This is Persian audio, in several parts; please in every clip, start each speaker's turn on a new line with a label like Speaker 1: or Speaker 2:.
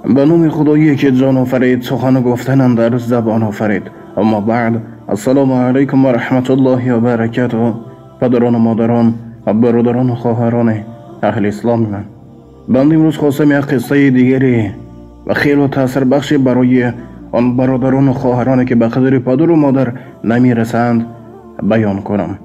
Speaker 1: به نام خدایی که جان آفرید، سخن گفتن در زبان آفرید. اما بعد، السلام علیکم و رحمت الله و برکاته. پدران و مادران و برادران و خواهران اهل اسلام من، بنده امروز خواستم یک قصه دیگری و خیلی تاثیر بخش برای آن برادران و خواهرانی که به قدر پدر و مادر نمی رسند بیان کنم.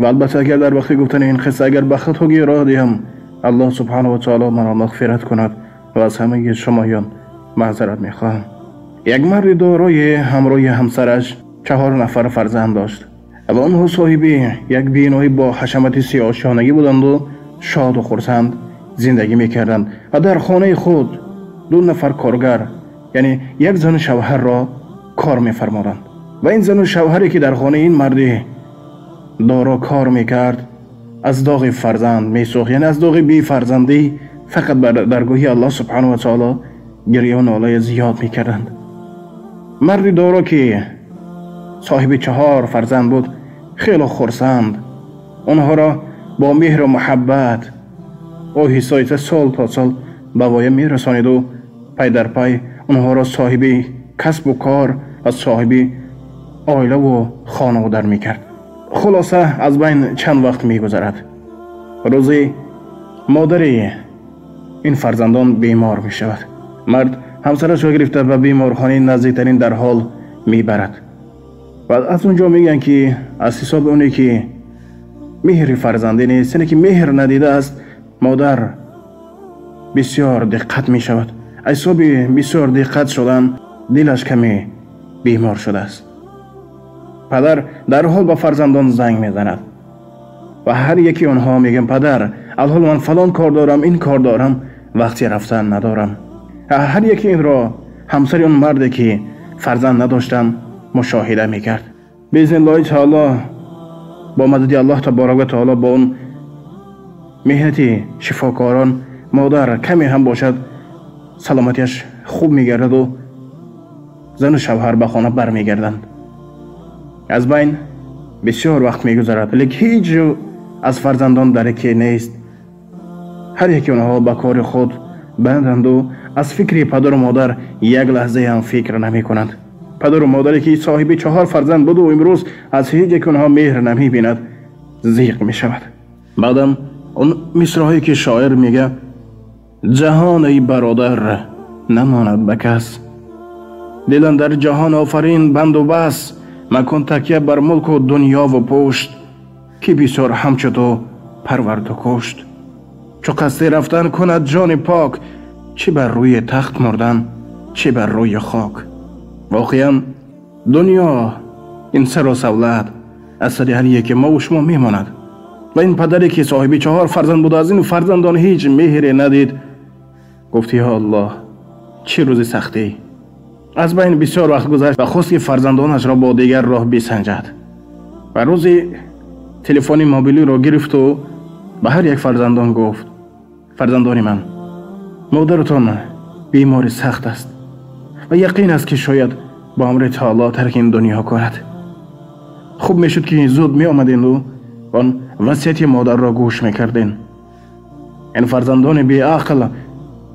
Speaker 1: و البته اگر در وقت گفتن این قصه اگر به خطا گیر دیم، الله سبحانه و تعالی مرا مغفرت کند و از همه شمایان معذرت میخواهم. یک مرد دارای همراه همسرش 4 نفر فرزند داشت و آنها صاحبی یک بینایی با حشمت سیاه‌شانگی بودند و شاد و خرسند زندگی میکردند و در خانه خود 2 نفر کارگر، یعنی یک زن و شوهر را کار میفرمودند. و این زن و شوهری که در خانه این مرد دارا کار میکرد از داغ فرزند میسوخت، یعنی از داغ بی فرزندی فقط بر درگاه الله سبحانه و تعالی گریه و ناله زیاد میکردند. مرد دارا که صاحب 4 فرزند بود خیلی خرسند آنها را با مهر و محبت و حسایت سال تا سال به وای میرسانید و پی در پی آنها را صاحب کسب و کار و صاحب عائله و خانواده میکرد. خلاصه از بین چند وقت میگذرد. روزی مادر این فرزندان بیمار میشود. مرد همسرش را گرفته به بیمارخانه نزدیکترین در حال میبرد و از اونجا میگن که از حساب اونی که مهر فرزندی نیست، یعنی که مهر ندیده است، مادر بسیار دقت میشود. حساب بسیار دقت شدن دلش کمی بیمار شده است. پدر در حال به فرزندان زنگ میزند و هر یکی آنها میگن پدر الحال من فلان کار دارم، این کار دارم، وقتی رفتن ندارم. هر یکی این را همسر اون مردی که فرزند نداشتن مشاهده میکرد. باذن الله تعالی با مدد الله تبارک و تعالی با اون مهنت شفاکاران مادر کمی هم باشد سلامتیش خوب میگردد و زن و شوهر به خانه برمیگردند. از بین بسیار وقت میگذرد لیکن هیچ از فرزندان درکی نیست. هر یکی اونها به کار خود بندند و از فکر پدر و مادر یک لحظه هم فکر نمی کنند. پدر و مادری که صاحب 4 فرزند بود و امروز از هیچ یک اونها مهر نمی بیند ضیق می شود. بعدم اون مصرعی که شاعر میگه جهان ای برادر نماند به کس، دلن در جهان آفرین بند و بس، مکن تکیه بر ملک و دنیا و پشت، که بسیار همچو تو پرورد و کشت. چو قصد رفتن کند جان پاک، چه بر روی تخت مردن چه بر روی خاک. واقعا دنیا این سر و سولت از سر هر یک ما و شما میماند. و این پدری که صاحب 4 فرزند بود از این فرزندان هیچ مهری ندید. گفتی یا الله چه روز سختی. از بین بسیار وقت گذشت و خواست که فرزندانش را با دیگر راه بسنجد و روزی تلفن موبیلی را گرفت و به هر یک فرزندان گفت فرزندان من، مادرتان بیماری سخت است و یقین است که شاید با امر تعالی ترک این دنیا کند. خوب میشد که زود می آمدین و آن وصیت مادر را گوش میکردین. این فرزندان بی عقل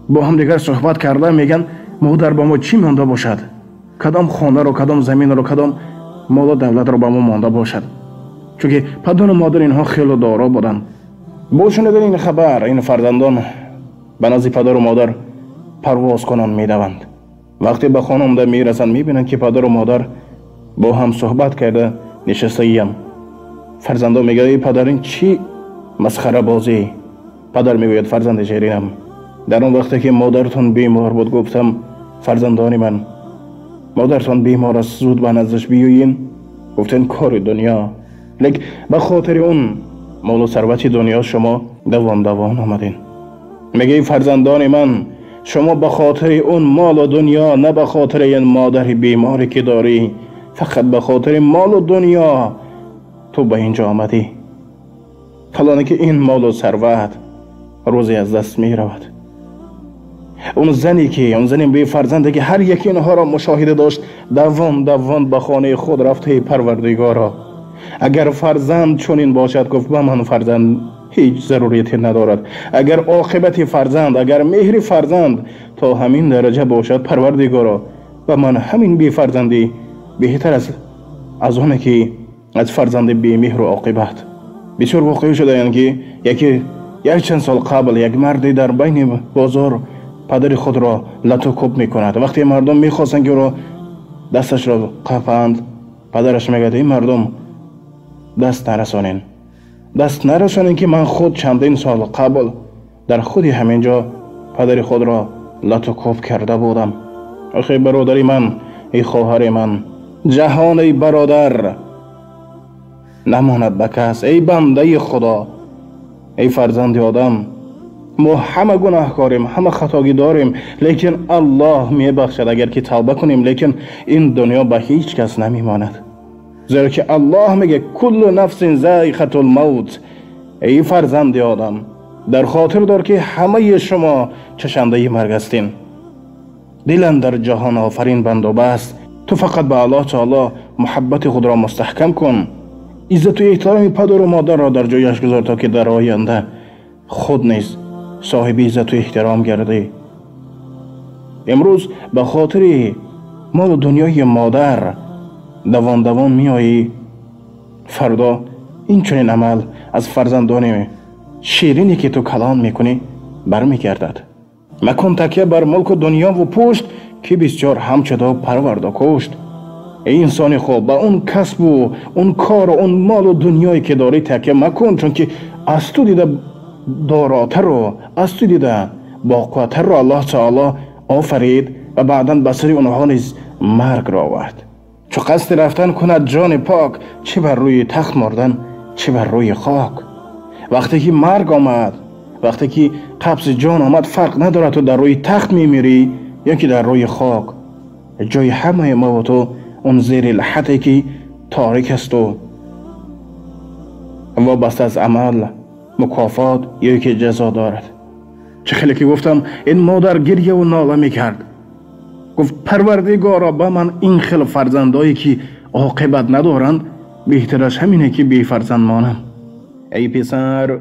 Speaker 1: با هم دیگر صحبت کرده میگن مادر با ما چی مانده باشد؟ کدام خانه رو، کدام زمین رو، کدام مال و دولت رو با ما مانده باشد؟ چون که پدر و مادر اینها خیلی دارا بودند. با شنیدن این خبر این فرزندان به نزد پدر و مادر پرواز کنان میدوند. وقتی به خانه آمده میرسند میبینند که پدر و مادر با هم صحبت کرده نشسته ایم. فرزندان میگه ای پدر این چی مسخره بازی؟ پدر میگوید فرزند شیرینم، در اون وقتی که مادرتون بیمار بود گفتم فرزندان من مادرتون بیمار است زود به نزدش بیایین. گفتن کار دنیا، لیکن به خاطر اون مال و ثروت دنیا شما دوام آمدین. میگه فرزندان من شما به خاطر اون مال و دنیا، نه به خاطر این مادر بیماری که داری، فقط به خاطر مال و دنیا تو به اینجا آمدی. فلانه که این مال و ثروت روزی از دست می رود. اون زنی بی فرزنده که هر یکی اینها را مشاهده داشت دوان به خانه خود رفته پروردگارا اگر فرزند چنین باشد گفت به من فرزند هیچ ضروریتی ندارد. اگر عاقبت فرزند، اگر مهر فرزند تا همین درجه باشد، پروردگارا و من همین بی فرزندی بهتر از اونه که از فرزند بی مهر و عاقبت. بسیار واقعی شده یعنی که یک چند سال قبل یک مردی در بین بازار پدر خود را لطوکوب میکند. وقتی مردم میخواستند که را دستش را قپند، پدرش میگه این مردم دست نرسانین که من خود چندین سال قبل در خودی همینجا پدر خود را لطوکوب کرده بودم. آخه برادری من، ای خواهر من، جهان ای برادر نماند به کس. ای بنده خدا، ای فرزند آدم، ما همه گناهکاریم، همه خطاگی داریم، لیکن الله میبخشد اگر که توبه کنیم. لیکن این دنیا به هیچ کس نمیماند، زیرا که الله میگه کل نفس ذائقة الموت. ای فرزند آدم، در خاطر دار که همه شما چشنده مرگ هستین. دلن در جهان آفرین بند و بس. تو فقط به الله تعالی محبت خود را مستحکم کن. عزت و احترام پدر و مادر را در جایش گذار تا که در آینده خود نیز صاحب عزت و احترام گردی. امروز به خاطر مال و دنیای مادر دوان میایی، فردا این چنین عمل از فرزندان شیرینی که تو کلان میکنی برمیگردد. مکن تکیه بر ملک و دنیا و پشت که بسیار همچدا پرورده کشت. ای انسان خوب، با اون کسب و اون کار و اون مال و دنیایی که داری تکیه مکن، چون که از تو دیده داراتر و از تو دیده باقوتر رو الله تعالی آفرید و بعدا بسر اونها نیز مرگ را آورد. چو قصد رفتن کند جان پاک، چه بر روی تخت مردن چه بر روی خاک. وقتی که مرگ آمد، وقتی که قبض جان آمد، فرق ندارد تو در روی تخت میمیری یا که در روی خاک. جای همه ما و تو اون زیر لحظه‌ای که تاریک است و وابسته از عمل، مکافات یا که جزا دارد. چه خیلی که گفتم این مادر گریه و ناله میکرد، گفت پروردگارا به من این خیلی فرزندایی که عاقبت ندارند بهترش همینه که بی فرزند مانم. ای پسر،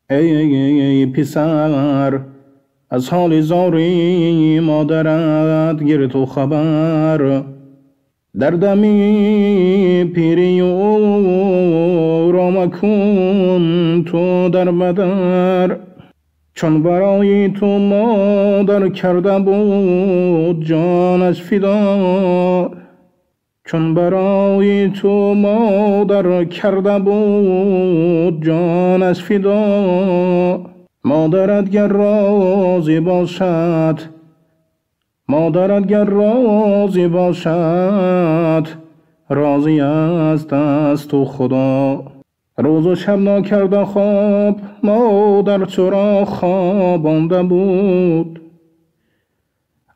Speaker 1: ای پسر، از حال زاری مادرت گیر تو خبر. در دمی پیری او را مکن تو در بدر. چون برای تو مادر کرده بود جانش فدا. چون برای تو مادر کرده بود جانش فدا. مادرت گر راضی باشد، مادرت گر راضی باشد، راضی است از تو خدا. روز و شب ناکرده خواب مادر تو را خوابانده بود.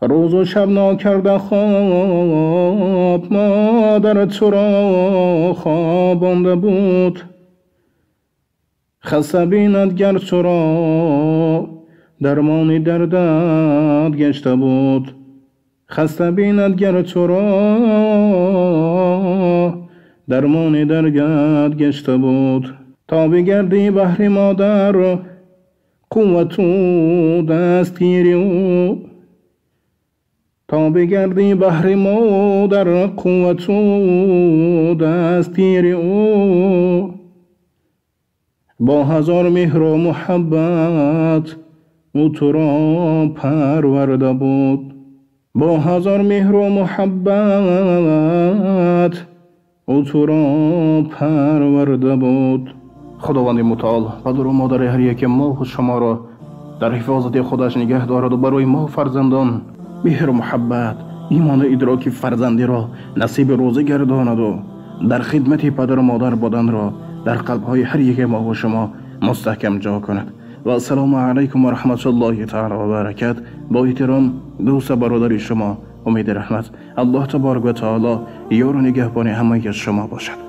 Speaker 1: روز و شب ناکرده خواب مادر تو را خوابانده بود. خسته بیند گر تو را درمان دردت گشته بود. خسته بیند گر تو را درمان درگت گشته بود. تا بگردی بهر مادر قوت و دستگیری او. تا بگردی بهر مادر قوت و دستگیری او. با هزار مهر و محبت او تو را پرورده بود. با هزار مهر و محبت او تو را پرورده بود. خداوند متعال پدر و مادر هر یک ما و شما را در حفاظت خودش نگه دارد و برای ما فرزندان مهر و محبت، ایمان و ادراک فرزندی را نصیب روزه گرداند و در خدمت پدر و مادر بودن را در قلب‌های هر یک ما و شما مستحکم جا کند. و السلام علیکم و رحمت الله تعالی و برکاته. با احترام دوست برادر شما امید رحمت. الله تبارک و تعالی یار و نگهبان همه شما باشد.